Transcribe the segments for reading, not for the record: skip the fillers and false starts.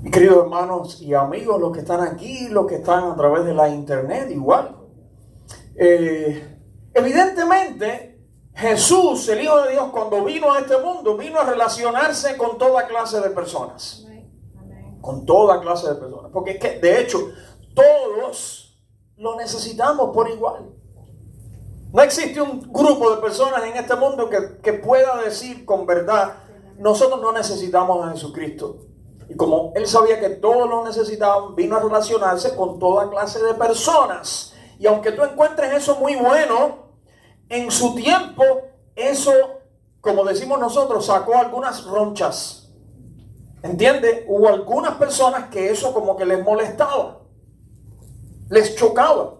Mis queridos hermanos y amigos, los que están aquí, los que están a través de la internet, igual. Evidentemente, Jesús, el Hijo de Dios, cuando vino a este mundo, vino a relacionarse con toda clase de personas. Con toda clase de personas. Porque es que, de hecho, todos lo necesitamos por igual. No existe un grupo de personas en este mundo que pueda decir con verdad, nosotros no necesitamos a Jesucristo. Y como Él sabía que todos lo necesitaban, vino a relacionarse con toda clase de personas. Y aunque tú encuentres eso muy bueno, en su tiempo, eso, como decimos nosotros, sacó algunas ronchas. ¿Entiendes? Hubo algunas personas que eso como que les molestaba, les chocaba.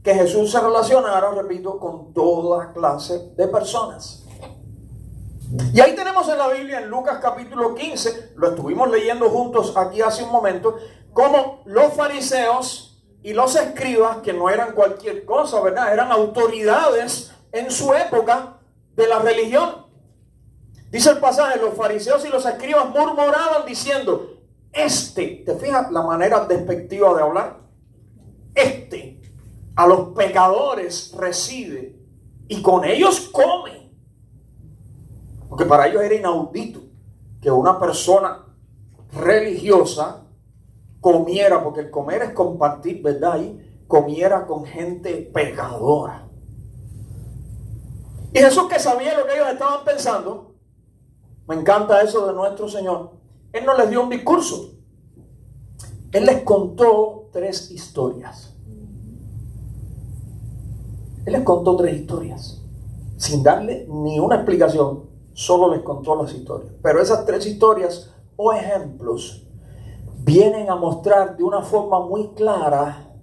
Que Jesús se relacionara, repito, con toda clase de personas. Y ahí tenemos en la Biblia, en Lucas capítulo 15, lo estuvimos leyendo juntos aquí hace un momento, como los fariseos y los escribas, que no eran cualquier cosa, ¿verdad? Eran autoridades en su época de la religión. Dice el pasaje, los fariseos y los escribas murmuraban diciendo, ¿te fijas la manera despectiva de hablar? A los pecadores recibe y con ellos come. Porque para ellos era inaudito que una persona religiosa comiera, porque el comer es compartir, ¿verdad? Y comiera con gente pecadora. Y Jesús, que sabía lo que ellos estaban pensando, me encanta eso de nuestro Señor, Él no les dio un discurso. Él les contó 3 historias. Él les contó 3 historias, sin darle ni una explicación, solo les contó las historias. Pero esas 3 historias o ejemplos vienen a mostrar de una forma muy clara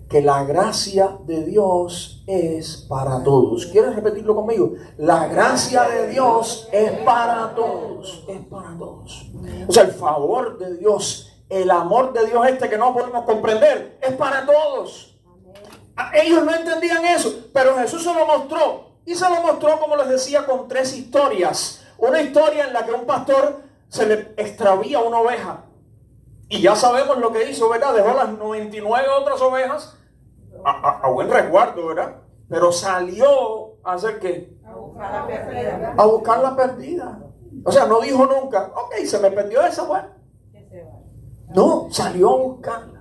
que la gracia de Dios es para todos. ¿Quieres repetirlo conmigo? La gracia de Dios es para todos, es para todos. O sea, el favor de Dios, el amor de Dios que no podemos comprender, es para todos. Ellos no entendían eso, pero Jesús se lo mostró. Y se lo mostró, como les decía, con 3 historias. Una historia en la que a un pastor se le extravía una oveja. Y ya sabemos lo que hizo, ¿verdad? Dejó las 99 otras ovejas a buen resguardo, ¿verdad? Pero salió a hacer ¿qué? A buscar la perdida. A buscar la perdida. O sea, no dijo nunca, ok, se me perdió esa, bueno. No, salió a buscarla.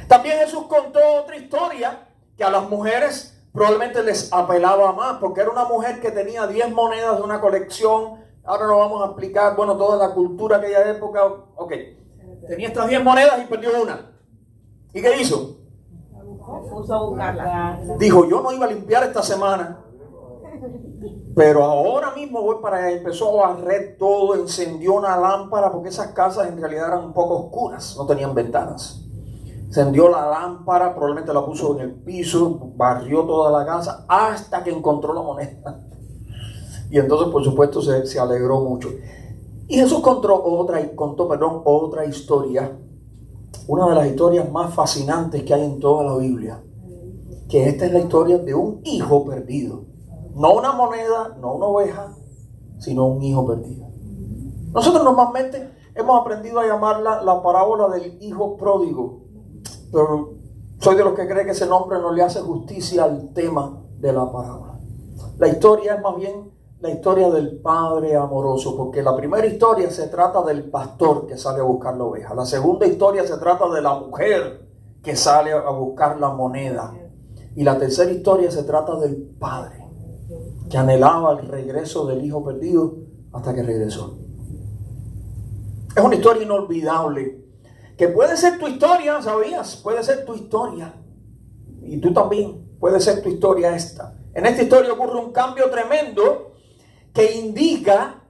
También Jesús contó otra historia que a las mujeres probablemente les apelaba más, porque era una mujer que tenía 10 monedas de una colección. Ahora no vamos a explicar, bueno, toda la cultura de aquella época. Ok, tenía estas 10 monedas y perdió una. ¿Y qué hizo? Puso a buscarla. Dijo, yo no iba a limpiar esta semana, pero ahora mismo voy para allá. Empezó a barrer todo, encendió una lámpara, porque esas casas en realidad eran un poco oscuras, no tenían ventanas. Encendió la lámpara, probablemente la puso en el piso, barrió toda la casa hasta que encontró la moneda. Y entonces, por supuesto, se alegró mucho. Y Jesús contó otra historia, una de las historias más fascinantes que hay en toda la Biblia, que esta es la historia de un hijo perdido. No una moneda, no una oveja, sino un hijo perdido. Nosotros normalmente hemos aprendido a llamarla la parábola del hijo pródigo. Pero soy de los que cree que ese nombre no le hace justicia al tema de la parábola. La historia es más bien la historia del padre amoroso, porque la primera historia se trata del pastor que sale a buscar la oveja. La segunda historia se trata de la mujer que sale a buscar la moneda. Y la tercera historia se trata del padre que anhelaba el regreso del hijo perdido hasta que regresó. Es una historia inolvidable. Que puede ser tu historia, ¿sabías? Puede ser tu historia. Y tú también, puede ser tu historia esta. En esta historia ocurre un cambio tremendo que indica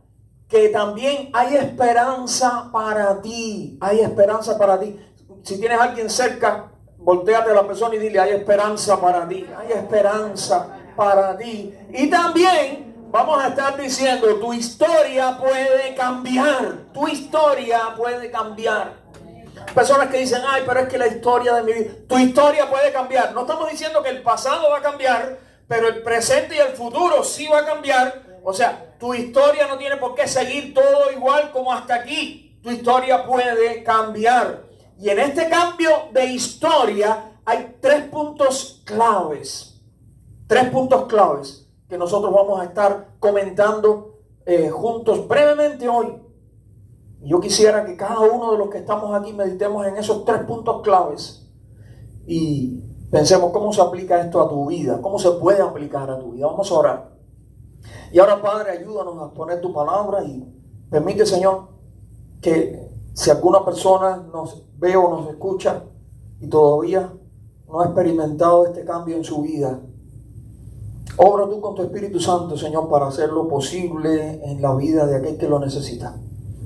que también hay esperanza para ti. Hay esperanza para ti. Si tienes a alguien cerca, voltéate a la persona y dile, hay esperanza para ti. Hay esperanza para ti. Y también vamos a estar diciendo, tu historia puede cambiar. Tu historia puede cambiar. Personas que dicen, ay, pero es que la historia de mi vida, tu historia puede cambiar. No estamos diciendo que el pasado va a cambiar, pero el presente y el futuro sí va a cambiar. O sea, tu historia no tiene por qué seguir todo igual como hasta aquí. tu historia puede cambiar. Y en este cambio de historia hay 3 puntos claves. 3 puntos claves que nosotros vamos a estar comentando juntos brevemente hoy. Yo quisiera que cada uno de los que estamos aquí meditemos en esos 3 puntos claves y pensemos cómo se aplica esto a tu vida, cómo se puede aplicar a tu vida. Vamos a orar. Y ahora, Padre, ayúdanos a poner tu palabra y permite, Señor, que si alguna persona nos ve o nos escucha y todavía no ha experimentado este cambio en su vida, obra tú con tu Espíritu Santo, Señor, para hacerlo posible en la vida de aquel que lo necesita.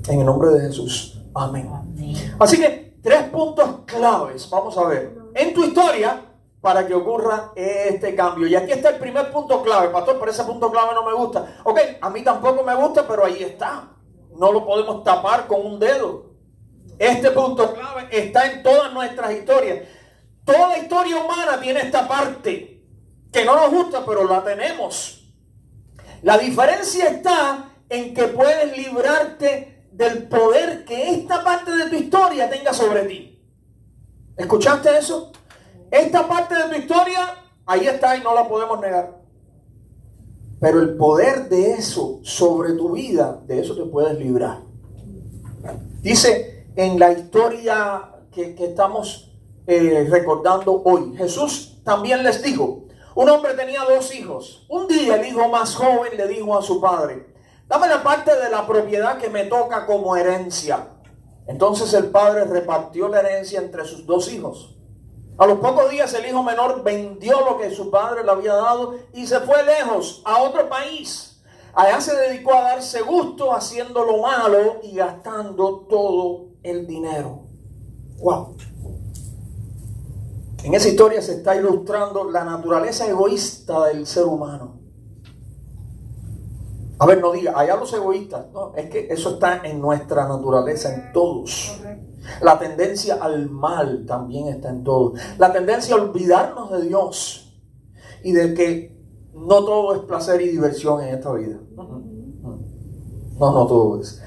En el nombre de Jesús. Amén. Así que 3 puntos claves, vamos a ver, en tu historia para que ocurra este cambio. Y aquí está el primer punto clave. Pastor, pero ese punto clave no me gusta. Ok, a mí tampoco me gusta, pero ahí está. No lo podemos tapar con un dedo. Este punto clave está en todas nuestras historias. Toda historia humana tiene esta parte que no nos gusta, pero la tenemos. La diferencia está en que puedes librarte del poder que esta parte de tu historia tenga sobre ti. ¿Escuchaste eso? Esta parte de tu historia, ahí está y no la podemos negar. Pero el poder de eso sobre tu vida, de eso te puedes librar. Dice en la historia que estamos recordando hoy, Jesús también les dijo, un hombre tenía 2 hijos. Un día el hijo más joven le dijo a su padre, dame la parte de la propiedad que me toca como herencia. Entonces el padre repartió la herencia entre sus 2 hijos. A los pocos días el hijo menor vendió lo que su padre le había dado y se fue lejos, a otro país. Allá se dedicó a darse gusto haciendo lo malo y gastando todo el dinero. ¡Wow! En esa historia se está ilustrando la naturaleza egoísta del ser humano. A ver, no diga, allá los egoístas. No, es que eso está en nuestra naturaleza, en todos. La tendencia al mal también está en todos. La tendencia a olvidarnos de Dios y de que no todo es placer y diversión en esta vida. No todo es.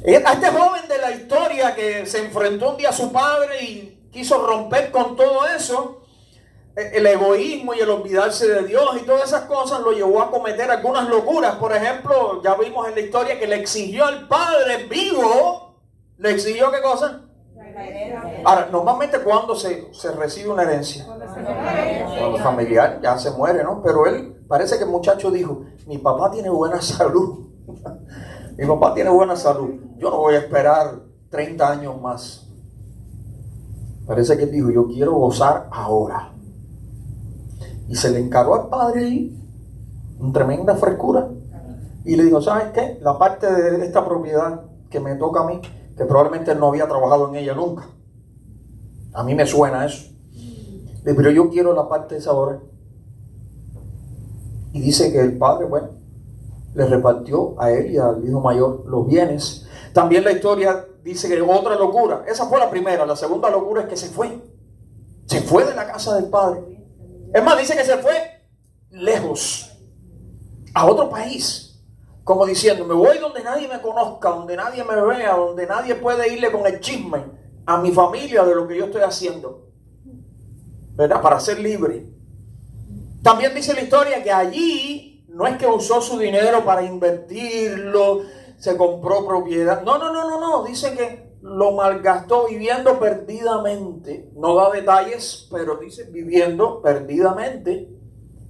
A este joven de la historia que se enfrentó un día a su padre y quiso romper con todo eso, el egoísmo y el olvidarse de Dios y todas esas cosas lo llevó a cometer algunas locuras. Por ejemplo, ya vimos en la historia que le exigió al padre vivo, ¿le exigió qué cosa? Ahora, normalmente cuando se recibe una herencia, cuando el familiar ya se muere, ¿no? Pero él, parece que el muchacho dijo, mi papá tiene buena salud. Mi papá tiene buena salud. Yo no voy a esperar 30 años más. Parece que él dijo, yo quiero gozar ahora. Y se le encargó al padre ahí, una tremenda frescura. Y le dijo, ¿sabes qué? La parte de esta propiedad que me toca a mí, que probablemente él no había trabajado en ella nunca. A mí me suena eso. Pero yo quiero la parte de esa ahora. Y dice que el padre, bueno, le repartió a él y al hijo mayor los bienes. También la historia dice que otra locura. Esa fue la primera. La segunda locura es que se fue. Se fue de la casa del padre. Es más, dice que se fue lejos, a otro país. Como diciendo, me voy donde nadie me conozca, donde nadie me vea, donde nadie puede irle con el chisme a mi familia de lo que yo estoy haciendo, ¿verdad? Para ser libre. También dice la historia que allí no es que usó su dinero para invertirlo, se compró propiedad. No. Dice que lo malgastó viviendo perdidamente. No da detalles, pero dice viviendo perdidamente.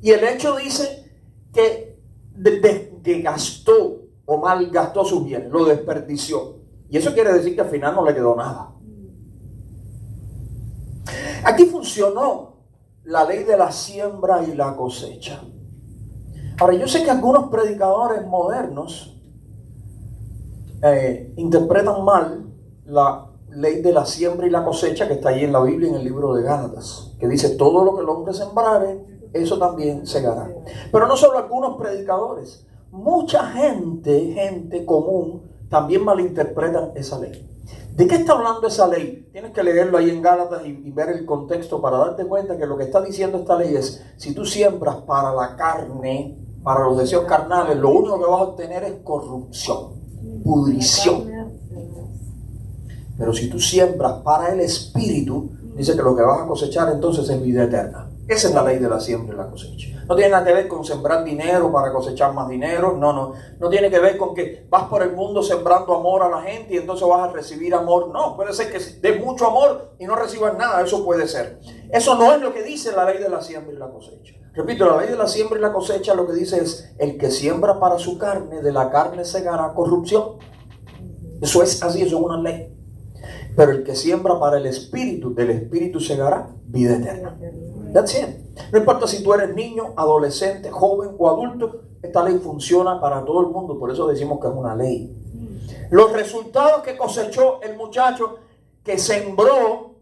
Y el hecho dice que gastó o malgastó sus bienes, lo desperdició. Y eso quiere decir que al final no le quedó nada. Aquí funcionó la ley de la siembra y la cosecha. Ahora, yo sé que algunos predicadores modernos interpretan mal la ley de la siembra y la cosecha que está ahí en la Biblia, en el libro de Gálatas, que dice, todo lo que el hombre sembrare, eso también segará. Pero no solo algunos predicadores, mucha gente común también malinterpretan esa ley. ¿De qué está hablando esa ley? Tienes que leerlo ahí en Gálatas y ver el contexto para darte cuenta que lo que está diciendo esta ley es, si tú siembras para la carne, para los deseos carnales, lo único que vas a obtener es corrupción, pudrición. Pero si tú siembras para el Espíritu, dice que lo que vas a cosechar entonces es vida eterna. Esa es la ley de la siembra y la cosecha. No tiene nada que ver con sembrar dinero para cosechar más dinero. No tiene que ver con que vas por el mundo sembrando amor a la gente y entonces vas a recibir amor. No, puede ser que des mucho amor y no recibas nada. Eso puede ser. Eso no es lo que dice la ley de la siembra y la cosecha. Repito, la ley de la siembra y la cosecha lo que dice es: el que siembra para su carne, de la carne segará corrupción. Eso es así, eso es una ley. Pero el que siembra para el Espíritu, del Espíritu segará vida eterna. That's it. No importa si tú eres niño, adolescente, joven o adulto, esta ley funciona para todo el mundo. Por eso decimos que es una ley. Los resultados que cosechó el muchacho que sembró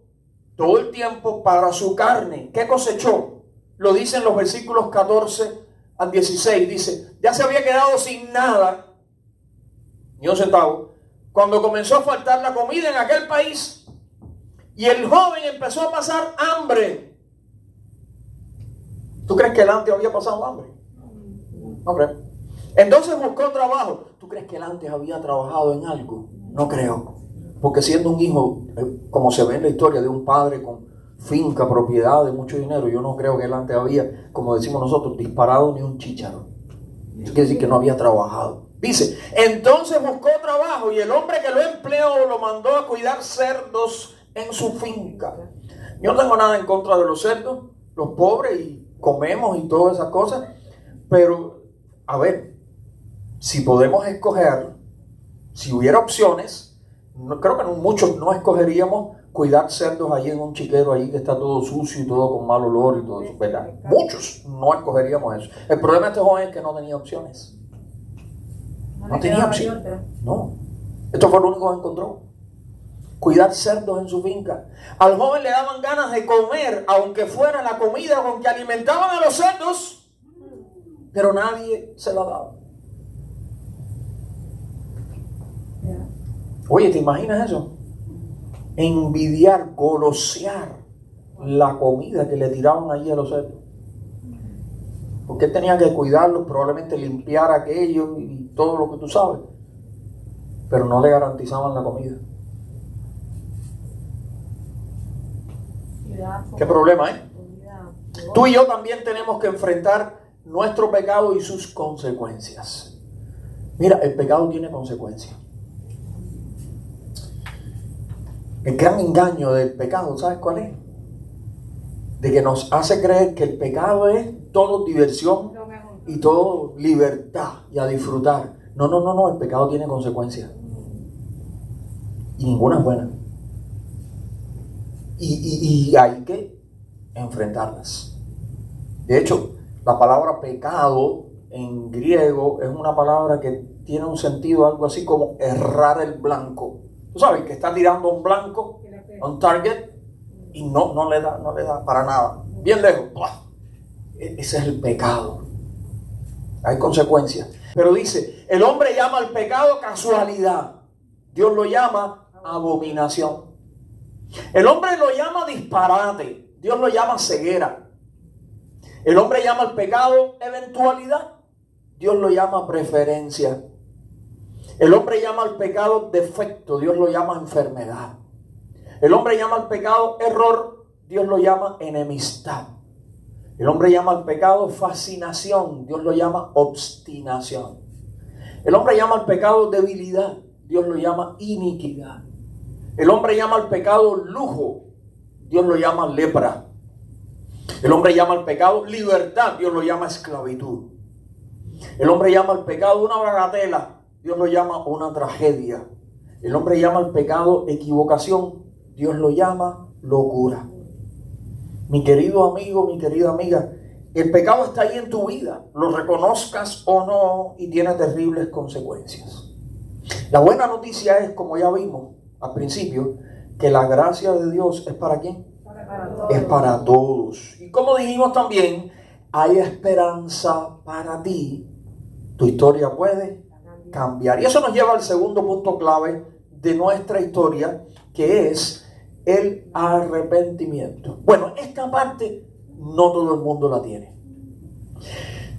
todo el tiempo para su carne, ¿qué cosechó? Lo dicen los versículos 14 al 16. Dice: ya se había quedado sin nada, ni un centavo, cuando comenzó a faltar la comida en aquel país, y el joven empezó a pasar hambre. ¿Tú crees que él antes había pasado hambre? No creo. Entonces buscó trabajo. ¿Tú crees que él antes había trabajado en algo? No creo. Porque siendo un hijo, como se ve en la historia, de un padre con finca, propiedad, de mucho dinero, yo no creo que él antes había, como decimos nosotros, disparado ni un chícharo. Eso quiere decir que no había trabajado. Dice: entonces buscó trabajo, y el hombre que lo empleó lo mandó a cuidar cerdos en su finca. Yo no tengo nada en contra de los cerdos, los pobres, y comemos y todas esas cosas, pero a ver, si podemos escoger, si hubiera opciones, creo que muchos no escogeríamos cuidar cerdos allí en un chiquero allí que está todo sucio y todo con mal olor y todo eso, ¿verdad? Muchos no escogeríamos eso. El problema de este joven es que no tenía opciones. No tenía opción. No. Esto fue lo único que encontró. Cuidar cerdos en su finca. Al joven le daban ganas de comer, aunque fuera la comida con que alimentaban a los cerdos, pero nadie se la daba. Oye, ¿te imaginas eso? Envidiar, golosear la comida que le tiraban allí a los cerdos. Porque él tenía que cuidarlos, probablemente limpiar aquello y todo lo que tú sabes, pero no le garantizaban la comida. ¿Qué problema, Tú y yo también tenemos que enfrentar nuestro pecado y sus consecuencias. Mira, el pecado tiene consecuencias. El gran engaño del pecado, ¿sabes cuál es? De que nos hace creer que el pecado es todo diversión y todo libertad y a disfrutar. No, el pecado tiene consecuencias. Y ninguna es buena. Y hay que enfrentarlas. De hecho, la palabra pecado en griego es una palabra que tiene un sentido algo así como errar el blanco. Tú sabes que está tirando un blanco, un target, y no le da para nada. Bien lejos. Ese es el pecado. Hay consecuencias. Pero dice, el hombre llama al pecado casualidad. Dios lo llama abominación. El hombre lo llama disparate. Dios lo llama ceguera. El hombre llama al pecado eventualidad. Dios lo llama preferencia. El hombre llama al pecado defecto. Dios lo llama enfermedad. El hombre llama al pecado error. Dios lo llama enemistad. El hombre llama al pecado fascinación. Dios lo llama obstinación. El hombre llama al pecado debilidad. Dios lo llama iniquidad. El hombre llama al pecado lujo. Dios lo llama lepra. El hombre llama al pecado libertad. Dios lo llama esclavitud. El hombre llama al pecado una bagatela. Dios lo llama una tragedia. El hombre llama al pecado equivocación. Dios lo llama locura. Mi querido amigo, mi querida amiga, el pecado está ahí en tu vida, lo reconozcas o no, y tiene terribles consecuencias. La buena noticia es, como ya vimos al principio, que la gracia de Dios es ¿para quién? Es para todos. Y como dijimos también, hay esperanza para ti. Tu historia puede cambiar. Y eso nos lleva al segundo punto clave de nuestra historia, que es el arrepentimiento. Bueno, esta parte no todo el mundo la tiene.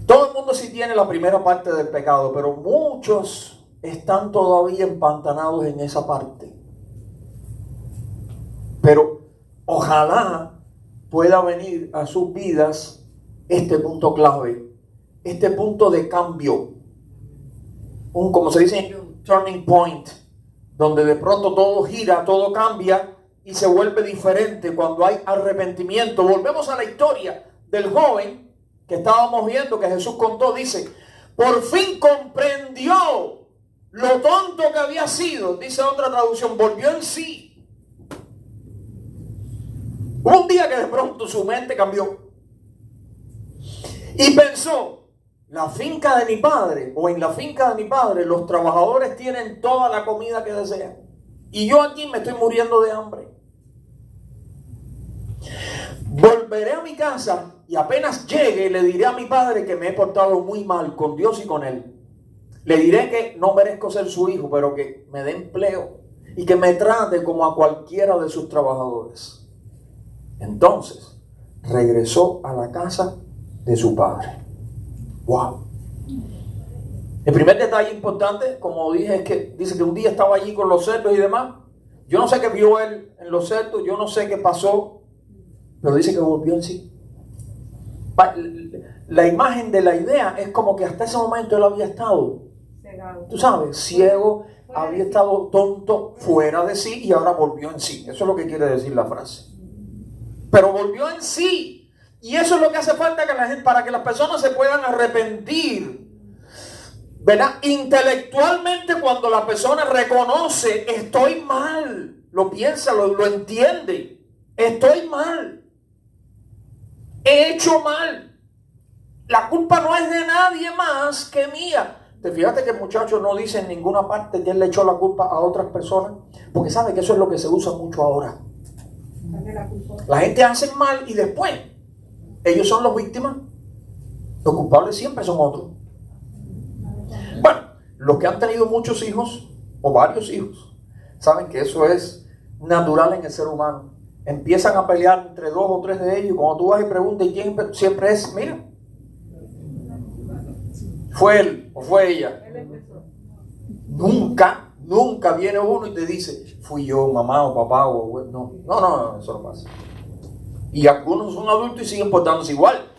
Todo el mundo sí tiene la primera parte del pecado, pero muchos están todavía empantanados en esa parte. Pero ojalá pueda venir a sus vidas este punto clave, este punto de cambio, como se dice, un turning point, donde de pronto todo gira, todo cambia y se vuelve diferente cuando hay arrepentimiento. Volvemos a la historia del joven que estábamos viendo, que Jesús contó. Dice, por fin comprendió lo tonto que había sido. Dice otra traducción, volvió en sí. Hubo un día que de pronto su mente cambió y pensó, la finca de mi padre, o en la finca de mi padre, los trabajadores tienen toda la comida que desean, y yo aquí me estoy muriendo de hambre. Volveré a mi casa y apenas llegue le diré a mi padre que me he portado muy mal con Dios y con él. Le diré que no merezco ser su hijo, pero que me dé empleo y que me trate como a cualquiera de sus trabajadores. Entonces regresó a la casa de su padre. ¡Wow! El primer detalle importante, como dije, es que dice que un día estaba allí con los cerdos y demás. Yo no sé qué vio él en los cerdos, yo no sé qué pasó, pero dice que volvió en sí. La imagen de la idea es como que hasta ese momento él había estado, tú sabes, ciego, había estado tonto, fuera de sí, y ahora volvió en sí. Eso es lo que quiere decir la frase. Pero volvió en sí. Y eso es lo que hace falta para que las personas se puedan arrepentir. ¿Verdad? Intelectualmente, cuando la persona reconoce, estoy mal, lo piensa, lo entiende, estoy mal, he hecho mal, la culpa no es de nadie más que mía. ¿Te fijaste que el muchacho no dice en ninguna parte que él le echó la culpa a otras personas? Porque sabe que eso es lo que se usa mucho ahora. La gente hace mal y después ellos son los víctimas. Los culpables siempre son otros. Bueno, los que han tenido muchos hijos o varios hijos saben que eso es natural en el ser humano. Empiezan a pelear entre dos o tres de ellos, y cuando tú vas y preguntas quién siempre es, mira, fue él o fue ella. Nunca viene uno y te dice, fui yo, mamá o papá o abuelo. No, eso no pasa. Y algunos son adultos y siguen portándose igual.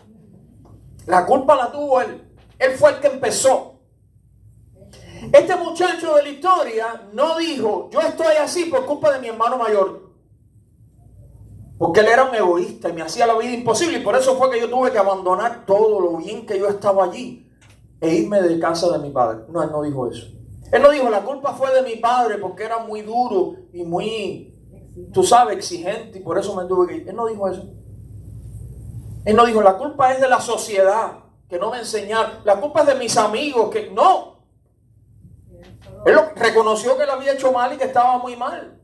La culpa la tuvo él. Él fue el que empezó. Este muchacho de la historia no dijo, yo estoy así por culpa de mi hermano mayor. Porque él era un egoísta y me hacía la vida imposible. Y por eso fue que yo tuve que abandonar todo lo bien que yo estaba allí e irme de casa de mi padre. No, él no dijo eso. Él no dijo, la culpa fue de mi padre porque era muy duro y muy, tú sabes, exigente, y por eso me tuve que ir. Él no dijo eso. Él no dijo, la culpa es de la sociedad, que no me enseñaron. La culpa es de mis amigos, que no. Él reconoció que le había hecho mal y que estaba muy mal.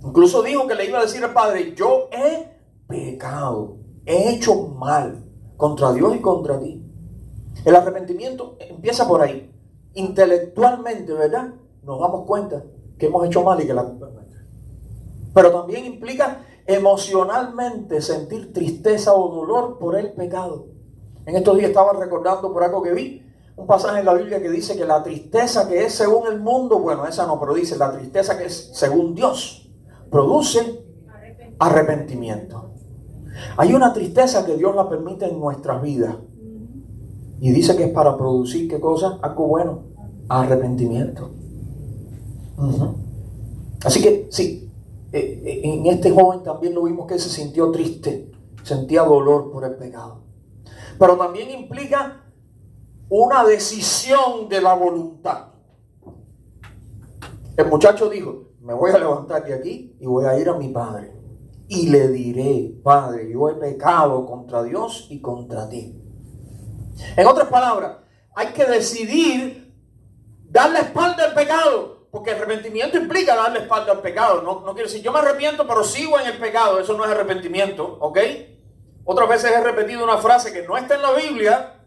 Incluso dijo que le iba a decir al padre, yo he pecado, he hecho mal contra Dios y contra ti. El arrepentimiento empieza por ahí. Intelectualmente, ¿verdad? Nos damos cuenta que hemos hecho mal y que la culpa es nuestra. Pero también implica emocionalmente sentir tristeza o dolor por el pecado. En estos días estaba recordando por algo que vi, un pasaje en la Biblia que dice que la tristeza que es según el mundo, bueno, esa no, pero dice la tristeza que es según Dios, produce arrepentimiento. Hay una tristeza que Dios la permite en nuestras vidas. Y dice que es para producir, ¿qué cosa? Algo bueno, arrepentimiento. Así que sí, en este joven también lo vimos que se sintió triste, sentía dolor por el pecado. Pero también implica una decisión de la voluntad. El muchacho dijo, me voy a levantar de aquí y voy a ir a mi padre. Y le diré, Padre, yo he pecado contra Dios y contra ti. En otras palabras, hay que decidir dar la espalda al pecado, porque el arrepentimiento implica darle espalda al pecado. No quiere decir, yo me arrepiento, pero sigo en el pecado. Eso no es arrepentimiento, ¿ok? Otras veces he repetido una frase que no está en la Biblia,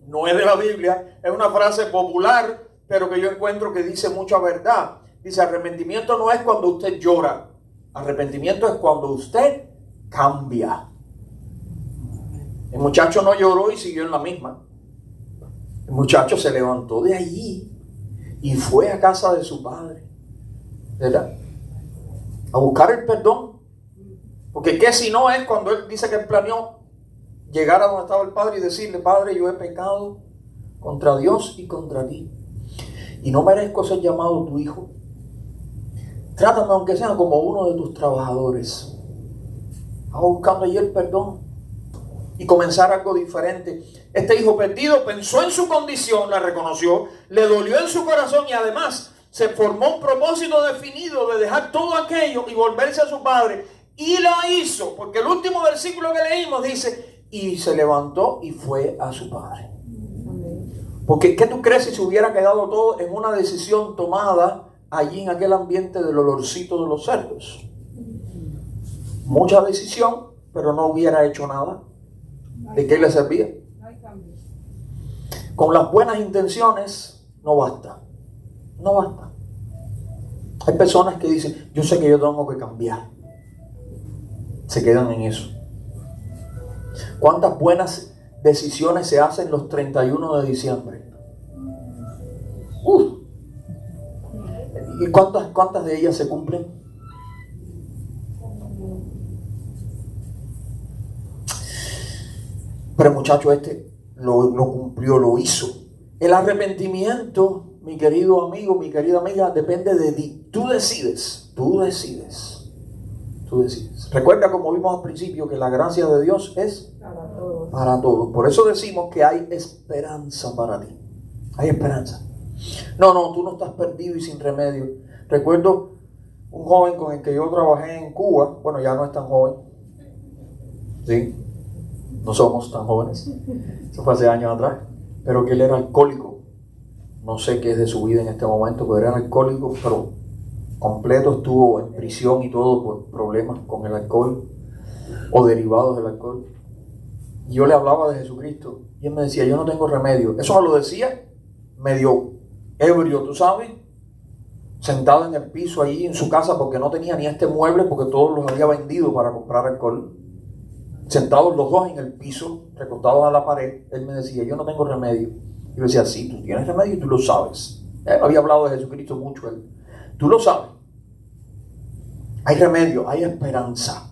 no es de la Biblia, es una frase popular, pero que yo encuentro que dice mucha verdad. Dice, arrepentimiento no es cuando usted llora, arrepentimiento es cuando usted cambia. El muchacho no lloró y siguió en la misma. El muchacho se levantó de allí y fue a casa de su padre, ¿verdad? a buscar el perdón. Porque qué si no es cuando él dice que él planeó llegar a donde estaba el Padre y decirle: Padre, yo he pecado contra Dios y contra ti, y no merezco ser llamado tu hijo. Trátame aunque sea como uno de tus trabajadores. Estaba buscando allí el perdón y comenzar algo diferente. Este hijo perdido pensó en su condición, la reconoció, le dolió en su corazón y además se formó un propósito definido de dejar todo aquello y volverse a su padre. Y lo hizo, porque el último versículo que leímos dice: y se levantó y fue a su padre. Porque ¿qué tú crees si se hubiera quedado todo en una decisión tomada allí en aquel ambiente del olorcito de los cerdos? Mucha decisión, pero no hubiera hecho nada. ¿De qué le servía? Con las buenas intenciones no basta. No basta. Hay personas que dicen: yo sé que yo tengo que cambiar. Se quedan en eso. ¿Cuántas buenas decisiones se hacen los 31 de diciembre? ¿Y cuántas de ellas se cumplen? Pero el muchacho este lo cumplió, lo hizo. El arrepentimiento, mi querido amigo, mi querida amiga, depende de ti. Tú decides. Recuerda, como vimos al principio, que la gracia de Dios es para todos. Por eso decimos que hay esperanza para ti. Hay esperanza. No, tú no estás perdido y sin remedio. Recuerdo un joven con el que yo trabajé en Cuba. Bueno, ya no es tan joven. Sí, no somos tan jóvenes. Eso fue hace años atrás. Pero que él era alcohólico. No sé qué es de su vida en este momento, pero era alcohólico, pero completo. Estuvo en prisión y todo por problemas con el alcohol o derivados del alcohol. Y yo le hablaba de Jesucristo y él me decía: yo no tengo remedio. Eso me lo decía medio ebrio, tú sabes, sentado en el piso ahí en su casa, porque no tenía ni este mueble, porque todos los había vendido para comprar alcohol. Sentados los dos en el piso, recostados a la pared, él me decía: yo no tengo remedio. Y yo decía: sí, tú tienes remedio y tú lo sabes. Él había hablado de Jesucristo mucho, él. Tú lo sabes. Hay remedio, hay esperanza.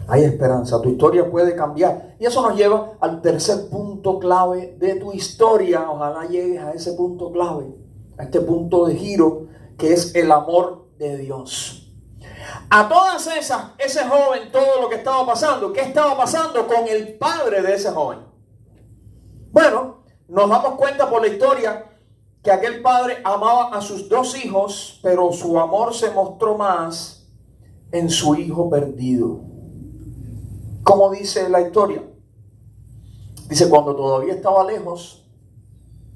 Hay esperanza, tu historia puede cambiar. Y eso nos lleva al tercer punto clave de tu historia. Ojalá llegues a ese punto clave, a este punto de giro, que es el amor de Dios. A todas esas, ese joven, todo lo que estaba pasando, ¿qué estaba pasando con el padre de ese joven? Bueno, nos damos cuenta por la historia que aquel padre amaba a sus dos hijos, pero su amor se mostró más en su hijo perdido. ¿Cómo dice la historia? Dice: cuando todavía estaba lejos,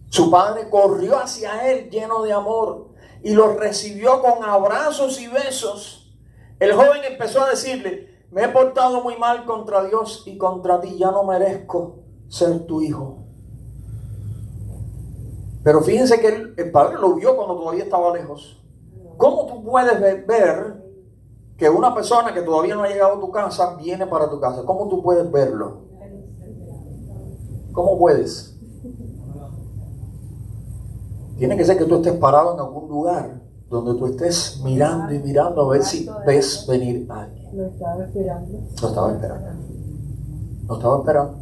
su padre corrió hacia él lleno de amor y lo recibió con abrazos y besos. El joven empezó a decirle: me he portado muy mal contra Dios y contra ti, ya no merezco ser tu hijo. Pero fíjense que el padre lo vio cuando todavía estaba lejos. ¿Cómo tú puedes ver que una persona que todavía no ha llegado a tu casa viene para tu casa? ¿Cómo tú puedes verlo? ¿Cómo puedes? Tiene que ser que tú estés parado en algún lugar donde tú estés mirando y mirando a ver si ves venir a alguien. Lo estaba esperando. Lo estaba esperando. Lo estaba esperando.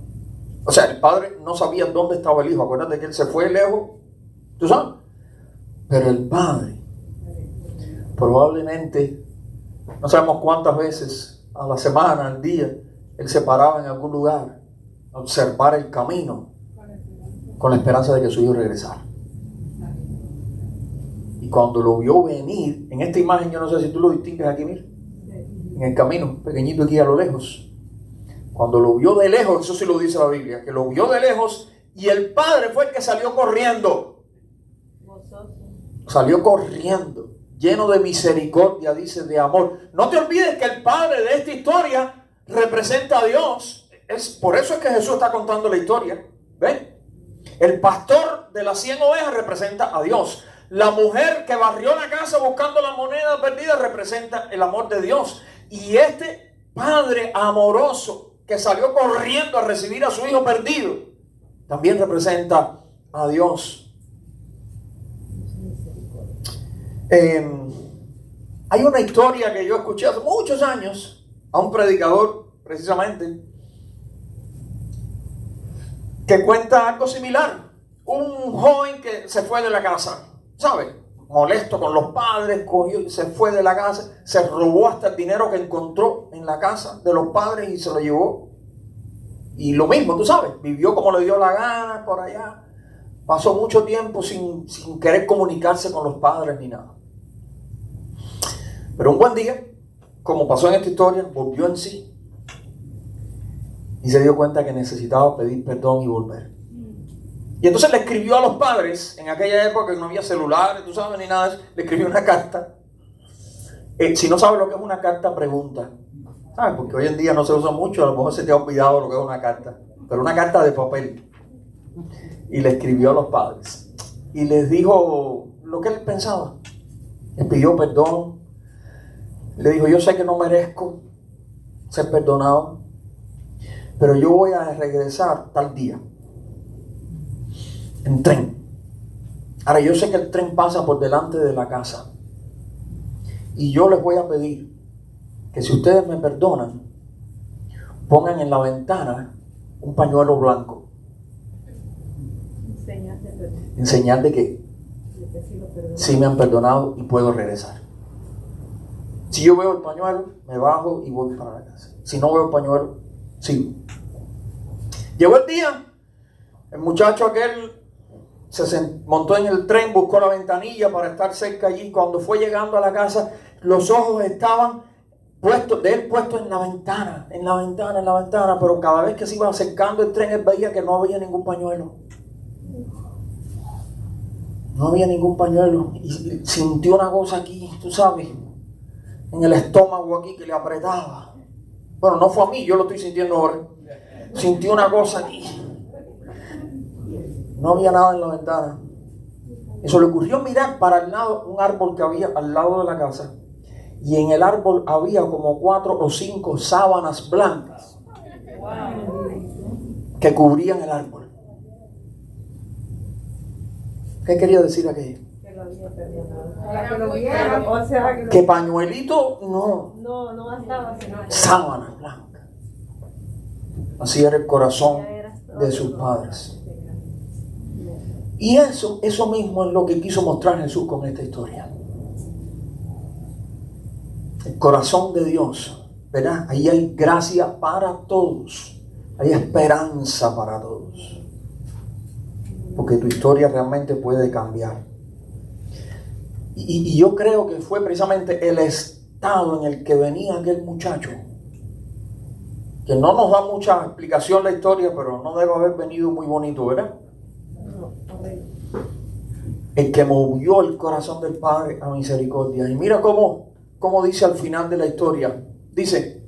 O sea, el padre no sabía dónde estaba el hijo. Acuérdate que él se fue lejos. ¿Tú sabes? Pero el padre probablemente, no sabemos cuántas veces a la semana, al día, él se paraba en algún lugar a observar el camino con la esperanza de que su hijo regresara. Y cuando lo vio venir, en esta imagen, yo no sé si tú lo distingues aquí, mira, en el camino, pequeñito aquí a lo lejos. Cuando lo vio de lejos, eso sí lo dice la Biblia, que lo vio de lejos y el padre fue el que salió corriendo. Salió corriendo, lleno de misericordia, dice, de amor. No te olvides que el padre de esta historia representa a Dios. Por eso es que Jesús está contando la historia. ¿Ven? El pastor de las 100 ovejas representa a Dios. La mujer que barrió la casa buscando la moneda perdida representa el amor de Dios. Y este padre amoroso que salió corriendo a recibir a su hijo perdido también representa a Dios. Hay una historia que yo escuché hace muchos años a un predicador, precisamente, que cuenta algo similar. Un joven que se fue de la casa, ¿sabe? Molesto con los padres, cogió, se fue de la casa, se robó hasta el dinero que encontró en la casa de los padres y se lo llevó. Y lo mismo, tú sabes, vivió como le dio la gana por allá. Pasó mucho tiempo sin querer comunicarse con los padres ni nada. Pero un buen día, como pasó en esta historia, volvió en sí y se dio cuenta que necesitaba pedir perdón y volver. Y entonces le escribió a los padres, en aquella época que no había celulares, tú sabes, ni nada de eso, le escribió una carta. Si no sabes lo que es una carta, pregunta. ¿Sabes? Porque hoy en día no se usa mucho, a lo mejor se te ha olvidado lo que es una carta. Pero una carta de papel. Y le escribió a los padres. Y les dijo lo que él pensaba. Les pidió perdón. Le dijo, yo sé que no merezco ser perdonado, pero yo voy a regresar tal día. En tren. Ahora yo sé que el tren pasa por delante de la casa. Y yo les voy a pedir que si ustedes me perdonan, pongan en la ventana un pañuelo blanco. En señal de que sí me han perdonado y puedo regresar. Si yo veo el pañuelo, me bajo y voy para la casa. Si no veo el pañuelo, sigo. Llegó el día, el muchacho aquel se montó en el tren, buscó la ventanilla para estar cerca allí. Cuando fue llegando a la casa, los ojos estaban puestos en la ventana, pero cada vez que se iba acercando el tren, él veía que no había ningún pañuelo. No había ningún pañuelo. Y sintió una cosa aquí, tú sabes, en el estómago aquí que le apretaba. Bueno, no fue a mí, yo lo estoy sintiendo ahora. Sintió una cosa aquí. No había nada en la ventana. Eso le ocurrió mirar para el lado, un árbol que había al lado de la casa. Y en el árbol había como 4 o 5 sábanas blancas que cubrían el árbol. ¿Qué quería decir aquello? Que pañuelito no bastaba, sábanas blancas. Así era el corazón de sus padres. Y eso mismo es lo que quiso mostrar Jesús con esta historia. El corazón de Dios, ¿verdad? Ahí hay gracia para todos. Hay esperanza para todos. Porque tu historia realmente puede cambiar. Y yo creo que fue precisamente el estado en el que venía aquel muchacho, que no nos da mucha explicación la historia, pero no debe haber venido muy bonito, ¿verdad? El que movió el corazón del Padre a misericordia. Y mira cómo dice al final de la historia. Dice,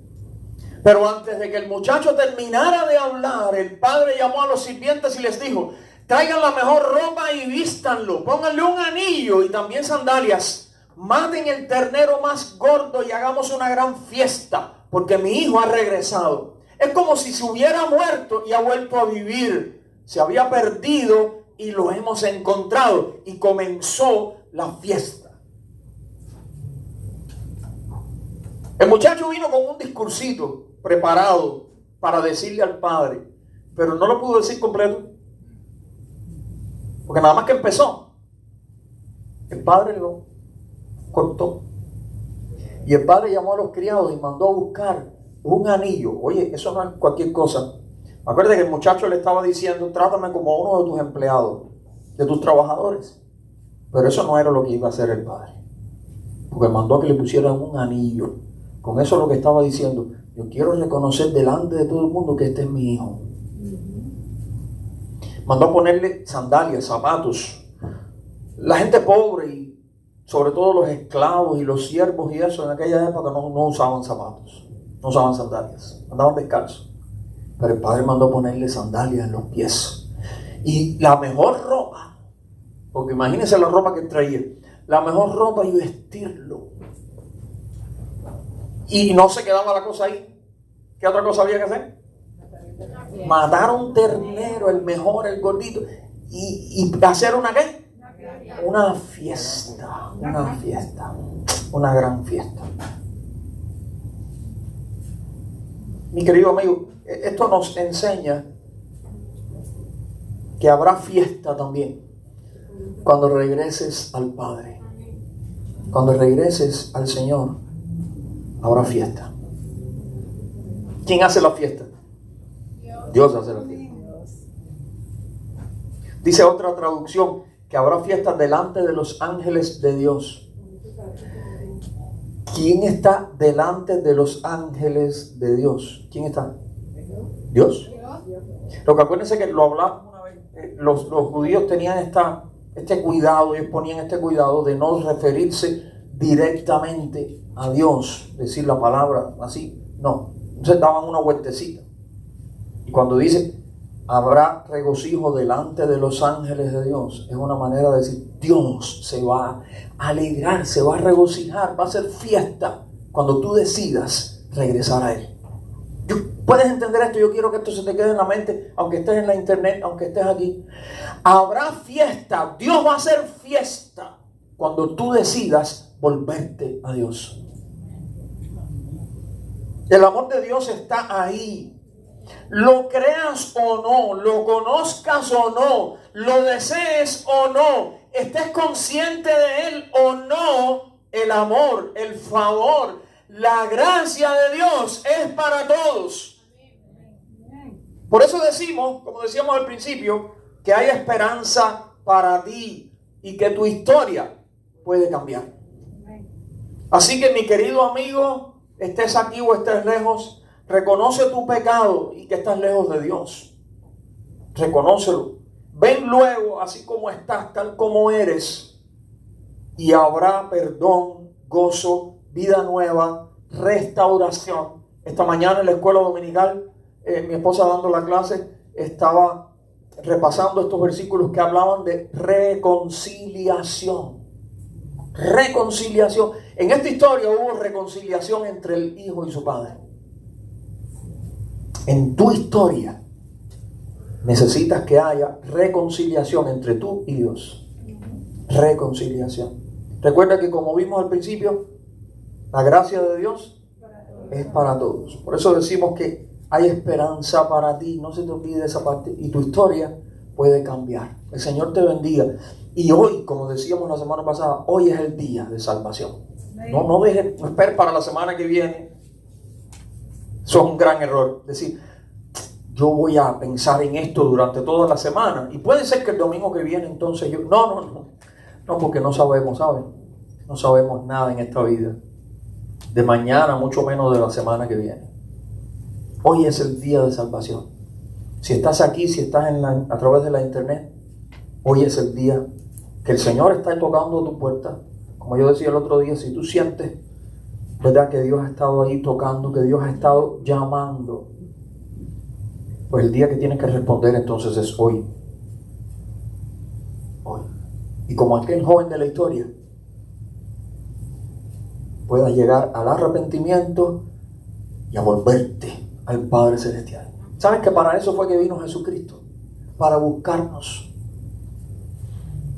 pero antes de que el muchacho terminara de hablar, el padre llamó a los sirvientes y les dijo, traigan la mejor ropa y vístanlo, pónganle un anillo y también sandalias, maten el ternero más gordo y hagamos una gran fiesta, porque mi hijo ha regresado. Es como si se hubiera muerto y ha vuelto a vivir. Se había perdido y lo hemos encontrado. Y comenzó la fiesta. El muchacho vino con un discursito preparado para decirle al padre, pero no lo pudo decir completo, porque nada más que empezó, el padre lo cortó. Y el padre llamó a los criados y mandó a buscar un anillo. Oye, eso no es cualquier cosa. Acuérdate que el muchacho le estaba diciendo, trátame como uno de tus empleados, de tus trabajadores. Pero eso no era lo que iba a hacer el padre, porque mandó a que le pusieran un anillo. Con eso lo que estaba diciendo, yo quiero reconocer delante de todo el mundo que este es mi hijo. Mandó a ponerle sandalias, zapatos. La gente pobre y sobre todo los esclavos y los siervos y eso en aquella época no usaban zapatos, no usaban sandalias, andaban descalzos. Pero el padre mandó a ponerle sandalias en los pies. Y la mejor ropa, porque imagínense la ropa que traía, la mejor ropa y vestirlo. Y no se quedaba la cosa ahí. ¿Qué otra cosa había que hacer? Matar un ternero, el mejor, el gordito. Y hacer una ¿qué? una fiesta, una gran fiesta. Mi querido amigo, esto nos enseña que habrá fiesta también cuando regreses al Padre. Cuando regreses al Señor, habrá fiesta. ¿Quién hace la fiesta? Dios hace la fiesta. Dice otra traducción que habrá fiesta delante de los ángeles de Dios. ¿Quién está delante de los ángeles de Dios? ¿Quién está? Dios. Lo que acuérdense que lo hablamos una vez. Los judíos tenían este cuidado, ellos ponían este cuidado de no referirse directamente a Dios, decir la palabra así. No. Entonces daban una vueltecita. Y cuando dice habrá regocijo delante de los ángeles de Dios, es una manera de decir Dios se va a alegrar, se va a regocijar, va a ser fiesta cuando tú decidas regresar a Él. ¿Puedes entender esto? Yo quiero que esto se te quede en la mente, aunque estés en la internet, aunque estés aquí. Habrá fiesta, Dios va a hacer fiesta cuando tú decidas volverte a Dios. El amor de Dios está ahí. Lo creas o no, lo conozcas o no, lo desees o no, estés consciente de Él o no, el amor, el favor, la gracia de Dios es para todos. Por eso decimos, como decíamos al principio, que hay esperanza para ti y que tu historia puede cambiar. Así que mi querido amigo, estés aquí o estés lejos, reconoce tu pecado y que estás lejos de Dios. Reconócelo. Ven luego así como estás, tal como eres, y habrá perdón, gozo, vida nueva, restauración. Esta mañana en la escuela dominical, mi esposa dando la clase estaba repasando estos versículos que hablaban de reconciliación. Reconciliación. En esta historia hubo reconciliación entre el hijo y su padre. En tu historia necesitas que haya reconciliación entre tú y Dios. Reconciliación. Recuerda que como vimos al principio, la gracia de Dios es para todos. Por eso decimos que hay esperanza para ti. No se te olvide esa parte. Y tu historia puede cambiar. El Señor te bendiga. Y hoy, como decíamos la semana pasada, hoy es el día de salvación. No esperes para la semana que viene. Eso es un gran error. Decir, yo voy a pensar en esto durante toda la semana. Y puede ser que el domingo que viene entonces yo... No, porque no sabemos, ¿saben? No sabemos nada en esta vida. De mañana, mucho menos de la semana que viene. Hoy es el día de salvación. Si estás aquí, si estás a través de la internet, hoy es el día que el Señor está tocando tu puerta. Como yo decía el otro día, si tú sientes, ¿verdad?, que Dios ha estado ahí tocando, que Dios ha estado llamando, pues el día que tienes que responder entonces es hoy. Hoy. Y como aquel joven de la historia, puedas llegar al arrepentimiento y a volverte al Padre Celestial. ¿Sabes que para eso fue que vino Jesucristo? Para buscarnos.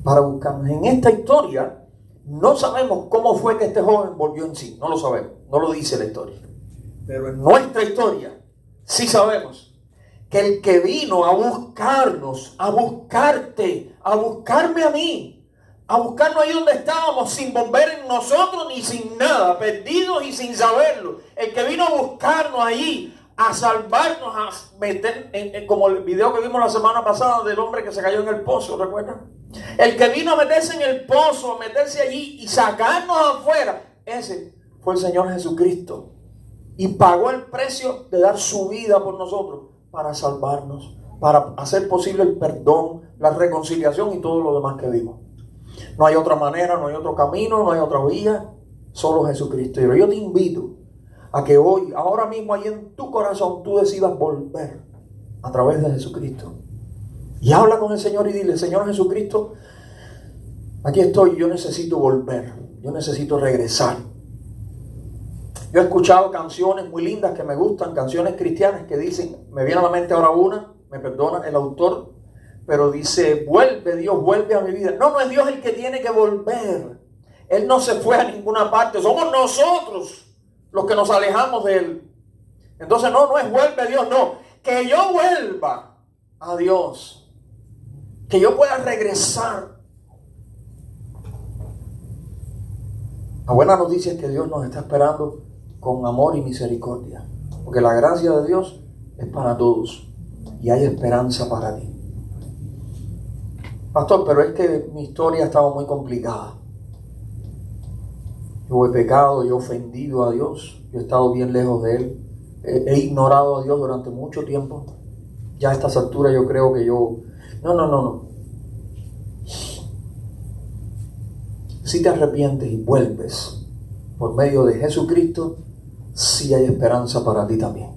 Para buscarnos. En esta historia no sabemos cómo fue que este joven volvió en sí. No lo sabemos. No lo dice la historia. Pero en nuestra historia sí sabemos que el que vino a buscarnos, a buscarte, a buscarme a mí, a buscarnos ahí donde estábamos, sin volver en nosotros ni sin nada, perdidos y sin saberlo. El que vino a buscarnos allí, a salvarnos, a meter, como el video que vimos la semana pasada del hombre que se cayó en el pozo, ¿recuerdan? El que vino a meterse en el pozo, a meterse allí y sacarnos afuera, ese fue el Señor Jesucristo. Y pagó el precio de dar su vida por nosotros para salvarnos, para hacer posible el perdón, la reconciliación y todo lo demás que vimos. No hay otra manera, no hay otro camino, no hay otra vía, solo Jesucristo. Pero yo te invito a que hoy, ahora mismo, ahí en tu corazón, tú decidas volver a través de Jesucristo. Y habla con el Señor y dile, Señor Jesucristo, aquí estoy, yo necesito volver, yo necesito regresar. Yo he escuchado canciones muy lindas que me gustan, canciones cristianas que dicen, me viene a la mente ahora una, me perdona el autor, pero dice, vuelve Dios, vuelve a mi vida. No, no es Dios el que tiene que volver. Él no se fue a ninguna parte. Somos nosotros los que nos alejamos de Él. Entonces no es vuelve Dios, no. Que yo vuelva a Dios. Que yo pueda regresar. La buena noticia es que Dios nos está esperando con amor y misericordia. Porque la gracia de Dios es para todos. Y hay esperanza para ti. Pastor, pero es que mi historia estaba muy complicada. Yo he pecado, yo he ofendido a Dios. Yo he estado bien lejos de Él. He ignorado a Dios durante mucho tiempo. Ya a estas alturas yo creo que yo... No. Si te arrepientes y vuelves por medio de Jesucristo, sí hay esperanza para ti también.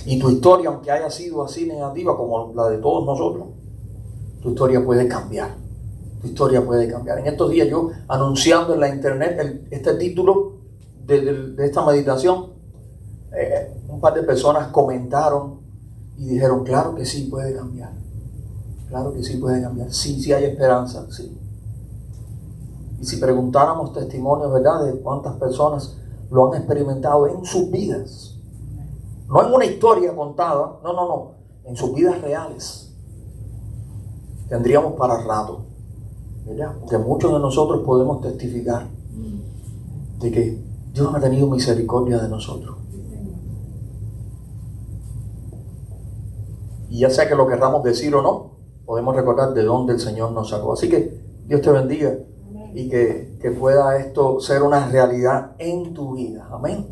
Y tu historia, aunque haya sido así negativa como la de todos nosotros, tu historia puede cambiar. Tu historia puede cambiar. En estos días yo anunciando en la internet este título de esta meditación, un par de personas comentaron y dijeron, claro que sí puede cambiar. Claro que sí puede cambiar. Sí hay esperanza, sí. Y si preguntáramos testimonios, ¿verdad?, de cuántas personas lo han experimentado en sus vidas. No en una historia contada, no. En sus vidas reales. Tendríamos para rato, ¿verdad? Porque muchos de nosotros podemos testificar de que Dios ha tenido misericordia de nosotros. Y ya sea que lo querramos decir o no, podemos recordar de dónde el Señor nos sacó. Así que Dios te bendiga y que pueda esto ser una realidad en tu vida. Amén.